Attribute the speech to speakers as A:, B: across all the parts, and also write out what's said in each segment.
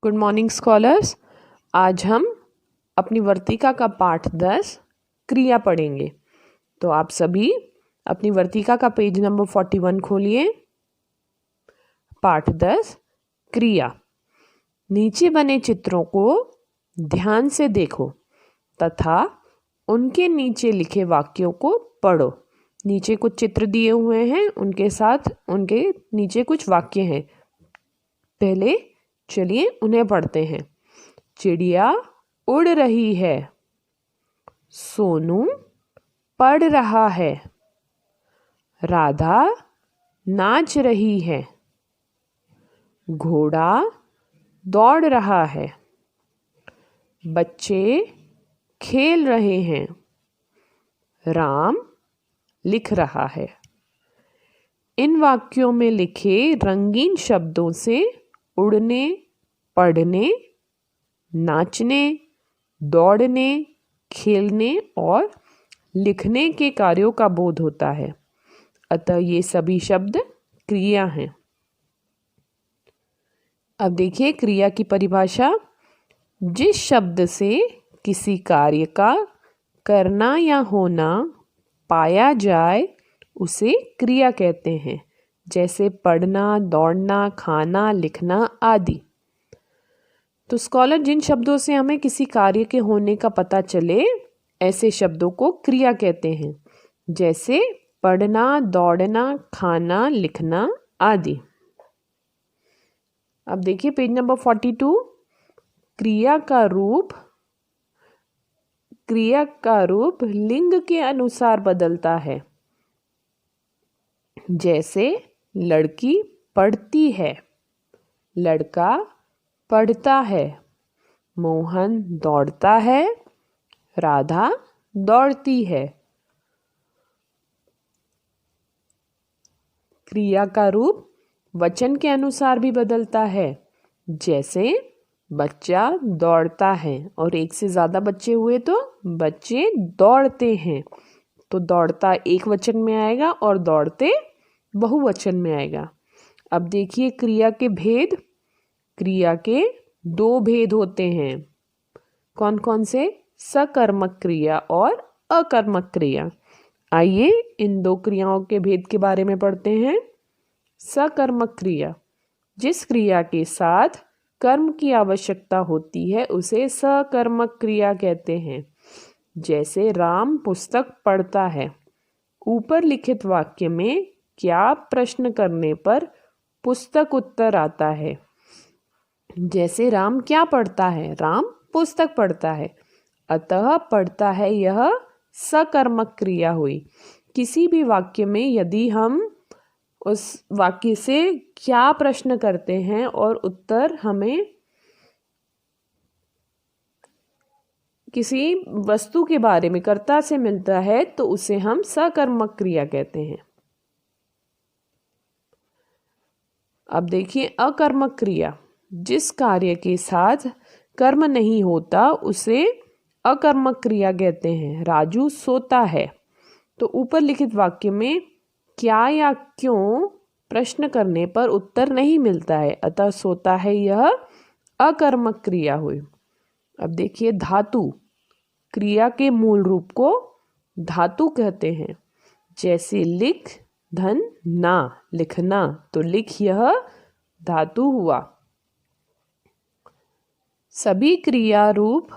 A: Good morning scholars. आज हम अपनी वर्तिका का पाठ 10 क्रिया पढ़ेंगे। तो आप सभी अपनी वर्तिका का पेज नंबर 41 खोलिए। पाठ 10 क्रिया। नीचे बने चित्रों को ध्यान से देखो तथा उनके नीचे लिखे वाक्यों को पढ़ो। नीचे कुछ चित्र दिए हुए हैं, उनके साथ उनके नीचे कुछ वाक्य हैं। पहले चलिए उन्हें पढ़ते हैं। चिड़िया उड़ रही है, सोनू पढ़ रहा है, राधा नाच रही है, घोड़ा दौड़ रहा है, बच्चे खेल रहे हैं, राम लिख रहा है। इन वाक्यों में लिखे रंगीन शब्दों से उड़ने, पढ़ने, नाचने, दौड़ने, खेलने और लिखने के कार्यों का बोध होता है। अतः ये सभी शब्द क्रिया हैं। अब देखिए क्रिया की परिभाषा। जिस शब्द से किसी कार्य का करना या होना पाया जाए उसे क्रिया कहते हैं, जैसे पढ़ना, दौड़ना, खाना, लिखना आदि। तो स्कॉलर, जिन शब्दों से हमें किसी कार्य के होने का पता चले ऐसे शब्दों को क्रिया कहते हैं, जैसे पढ़ना, दौड़ना, खाना, लिखना आदि। अब देखिए पेज नंबर 42। क्रिया का रूप लिंग के अनुसार बदलता है। जैसे लड़की पढ़ती है, लड़का पढ़ता है, मोहन दौड़ता है, राधा दौड़ती है। क्रिया का रूप वचन के अनुसार भी बदलता है। जैसे बच्चा दौड़ता है और एक से ज़्यादा बच्चे हुए तो बच्चे दौड़ते हैं। तो दौड़ता एक वचन में आएगा और दौड़ते बहुवचन में आएगा। अब देखिए क्रिया के भेद। क्रिया के 2 भेद होते हैं। कौन कौन से? सकर्मक क्रिया और अकर्मक क्रिया। आइए इन 2 क्रियाओं के भेद के बारे में पढ़ते हैं। सकर्मक क्रिया। जिस क्रिया के साथ कर्म की आवश्यकता होती है उसे सकर्मक क्रिया कहते हैं। जैसे राम पुस्तक पढ़ता है। ऊपर लिखित वाक्य में क्या प्रश्न करने पर पुस्तक उत्तर आता है। जैसे राम क्या पढ़ता है? राम पुस्तक पढ़ता है। अतः पढ़ता है यह सकर्मक क्रिया हुई। किसी भी वाक्य में यदि हम उस वाक्य से क्या प्रश्न करते हैं और उत्तर हमें किसी वस्तु के बारे में कर्ता से मिलता है तो उसे हम सकर्मक क्रिया कहते हैं। अब देखिए अकर्मक क्रिया। जिस कार्य के साथ कर्म नहीं होता उसे अकर्मक क्रिया कहते हैं। राजू सोता है। तो ऊपर लिखित वाक्य में क्या या क्यों प्रश्न करने पर उत्तर नहीं मिलता है, अतः सोता है यह अकर्मक क्रिया हुई। अब देखिए धातु। क्रिया के मूल रूप को धातु कहते हैं। जैसे लिख, धन, ना, लिखना। तो लिख यह धातु हुआ। सभी क्रिया रूप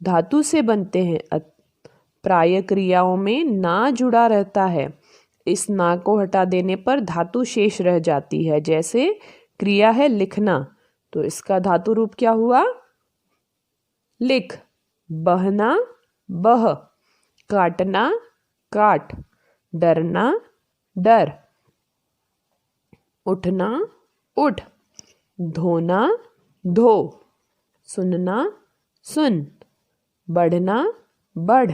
A: धातु से बनते हैं। प्राय क्रियाओं में ना जुड़ा रहता है। इस ना को हटा देने पर धातु शेष रह जाती है। जैसे क्रिया है लिखना, तो इसका धातु रूप क्या हुआ? लिख। बहना, बह। काटना, काट। डरना, डर। उठना, उठ। धोना, धो। सुनना, सुन। बढ़ना, बढ़।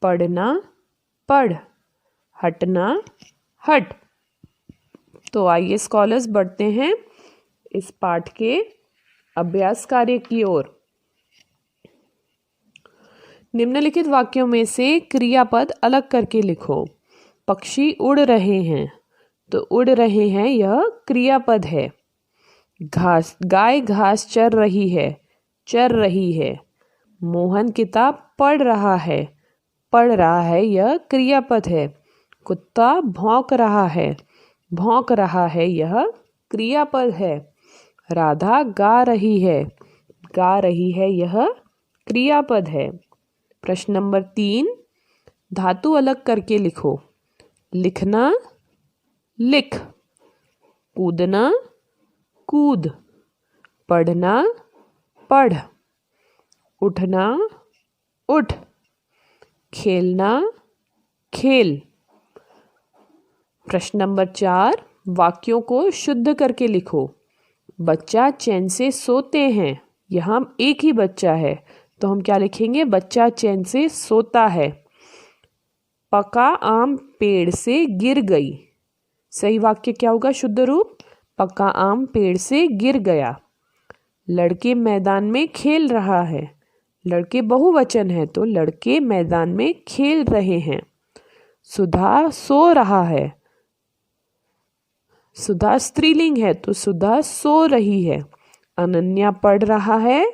A: पढ़ना, पढ़। हटना, हट। तो आइए स्कॉलर्स बढ़ते हैं इस पाठ के अभ्यास कार्य की ओर। निम्नलिखित वाक्यों में से क्रियापद अलग करके लिखो। पक्षी उड़ रहे हैं। तो उड़ रहे हैं यह क्रियापद है। गाय घास चर रही है, चर रही है। मोहन किताब पढ़ रहा है, पढ़ रहा है यह क्रियापद है। कुत्ता भौंक रहा है, भौंक रहा है यह क्रियापद है। राधा गा रही है, गा रही है यह क्रियापद है। प्रश्न नंबर 3, धातु अलग करके लिखो। लिखना, लिख। कूदना, कूद। पढ़ना, पढ़। उठना, उठ। खेलना, खेल। प्रश्न नंबर 4, वाक्यों को शुद्ध करके लिखो। बच्चा चैन से सोते हैं, यहाँ एक ही बच्चा है तो हम क्या लिखेंगे? बच्चा चैन से सोता है। पका आम पेड़ से गिर गई। सही वाक्य क्या होगा? शुद्ध रूप, पका आम पेड़ से गिर गया। लड़के मैदान में खेल रहा है। लड़के बहुवचन है तो लड़के मैदान में खेल रहे हैं। सुधा सो रहा है। सुधा स्त्रीलिंग है तो सुधा सो रही है। अनन्या पढ़ रहा है।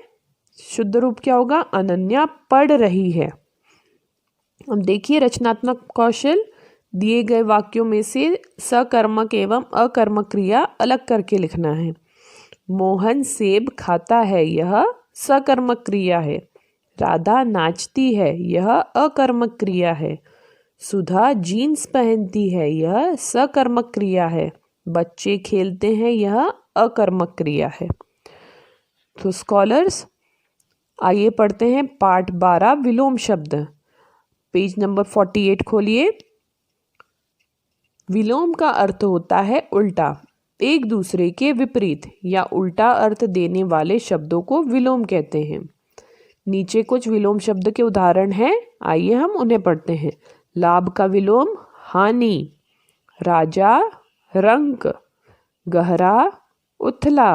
A: शुद्ध रूप क्या होगा? अनन्या पढ़ रही है। अब देखिए रचनात्मक कौशल, दिए गए वाक्यों में से सकर्मक एवं अकर्मक क्रिया अलग करके लिखना है। मोहन सेब खाता है, यह सकर्मक क्रिया है। राधा नाचती है, यह अकर्मक क्रिया है। सुधा जीन्स पहनती है, यह सकर्मक क्रिया है। बच्चे खेलते हैं, यह अकर्मक क्रिया है। तो स्कॉलर्स आइए पढ़ते हैं पाठ 12 विलोम शब्द। पेज नंबर 48 खोलिए। विलोम का अर्थ होता है उल्टा, एक दूसरे के विपरीत या उल्टा अर्थ देने वाले शब्दों को विलोम कहते हैं। नीचे कुछ विलोम शब्द के उदाहरण हैं, आइए हम उन्हें पढ़ते हैं। लाभ का विलोम हानि। राजा रंक। गहरा उथला।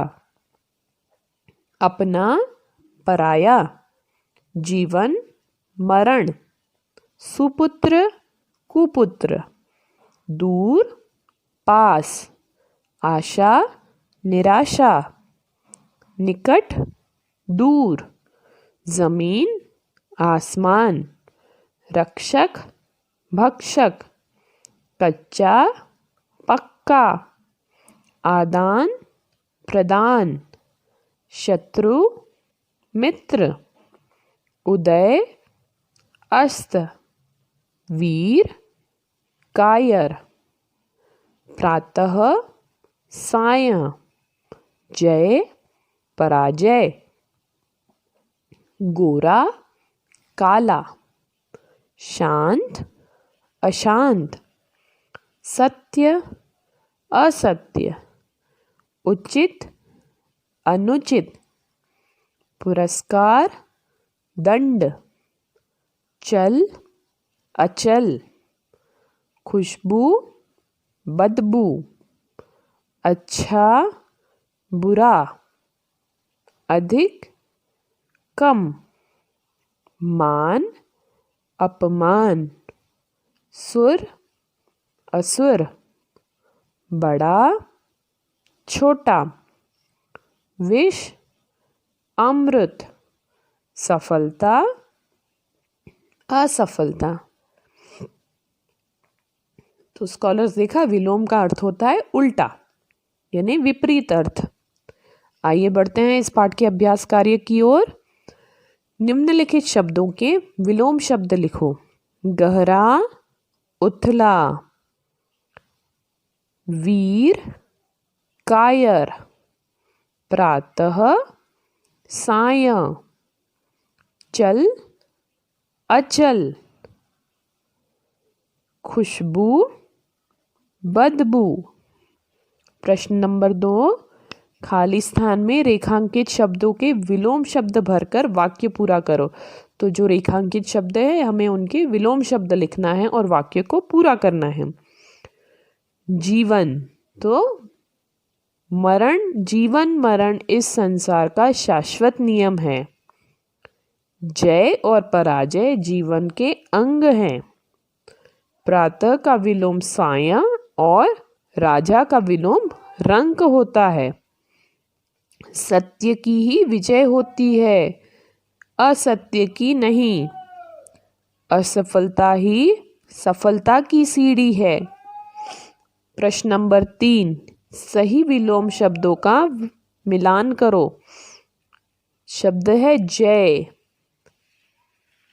A: अपना पराया। जीवन मरण। सुपुत्र कुपुत्र। दूर पास। आशा निराशा। निकट दूर। जमीन आसमान। रक्षक भक्षक। कच्चा पक्का। आदान प्रदान। शत्रु मित्र। उदय अस्त। वीर कायर। प्रातः सायं। जय पराजय। गोरा काला। शांत अशांत। सत्य असत्य। उचित अनुचित। पुरस्कार दंड। चल अचल। खुशबू बदबू। अच्छा बुरा। अधिक कम। मान अपमान। सुर असुर। बड़ा छोटा। विष अमृत। सफलता असफलता। तो स्कॉलर्स देखा विलोम का अर्थ होता है उल्टा यानी विपरीत अर्थ। आइए बढ़ते हैं इस पाठ के अभ्यास कार्य की ओर। निम्नलिखित शब्दों के विलोम शब्द लिखो। गहरा उथला। वीर कायर। प्रातः सायं। चल अचल। खुशबू बदबू। प्रश्न नंबर 2, खाली स्थान में रेखांकित शब्दों के विलोम शब्द भरकर वाक्य पूरा करो। तो जो रेखांकित शब्द है हमें उनके विलोम शब्द लिखना है और वाक्य को पूरा करना है। जीवन, तो मरण, जीवन मरण इस संसार का शाश्वत नियम है। जय और पराजय जीवन के अंग हैं। प्रातः का विलोम सायं और राजा का विलोम रंक होता है। सत्य की ही विजय होती है, असत्य की नहीं। असफलता ही सफलता की सीढ़ी है। प्रश्न नंबर 3, सही विलोम शब्दों का मिलान करो। शब्द है जय।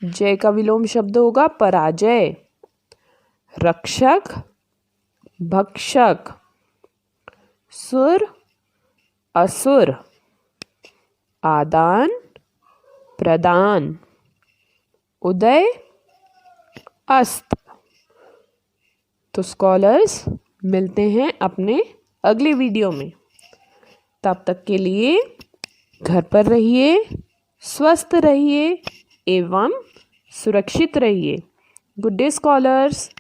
A: जय का विलोम शब्द होगा पराजय। रक्षक, भक्षक। सुर, असुर। आदान, प्रदान। उदय, अस्त। तो स्कॉलर्स, मिलते हैं अपने अगले वीडियो में। तब तक के लिए घर पर रहिए, स्वस्थ रहिए एवं सुरक्षित रहिए। Good day scholars.